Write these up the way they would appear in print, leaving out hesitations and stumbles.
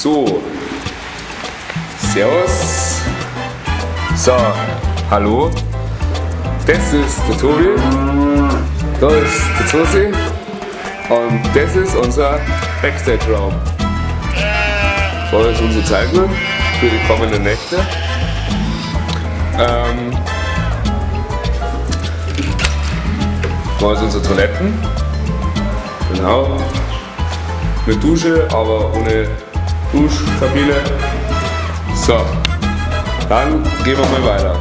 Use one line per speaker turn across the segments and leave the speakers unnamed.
So. Servus. So, hallo. Das ist der Tobi. Da ist der Zosi. Und das ist unser Backstage-Raum. So ist unser Zeitplan für die kommenden Nächte. Da ist unsere Toiletten. Genau. Eine Dusche, aber ohne Duschkabine. So, dann gehen wir mal weiter.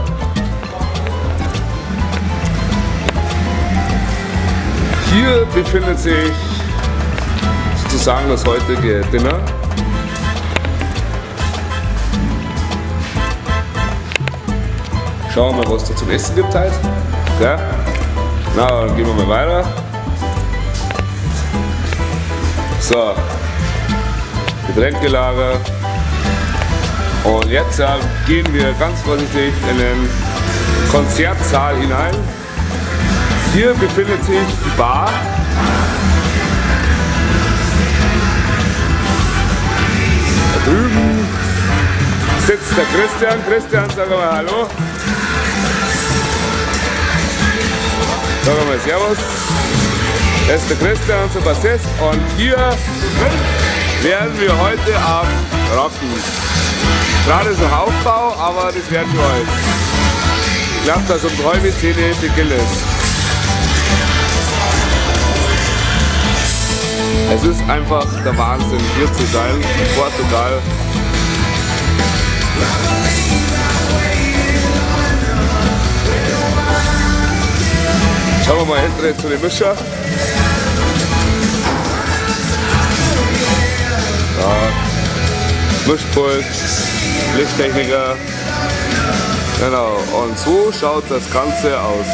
Hier befindet sich sozusagen das heutige Dinner. Schauen wir mal, was da zum Essen gibt heute. Ja? Na, dann gehen wir mal weiter. So, Getränkelager. Und jetzt gehen wir ganz vorsichtig in den Konzertsaal hinein. Hier befindet sich die Bar. Da drüben sitzt der Christian. Christian, sag mal hallo. Sag mal servus. Das ist der Christian, unser Bassist. Und hier werden wir heute Abend rocken. Gerade so Aufbau, aber das werden wir heute. Ich glaube, dass um 3 bis 10 Beginn ist. Es ist einfach der Wahnsinn, hier zu sein in Portugal. Schauen wir mal hinterher zu den Mischer. Ja, Mischpult, Lichttechniker. Genau, und so schaut das Ganze aus.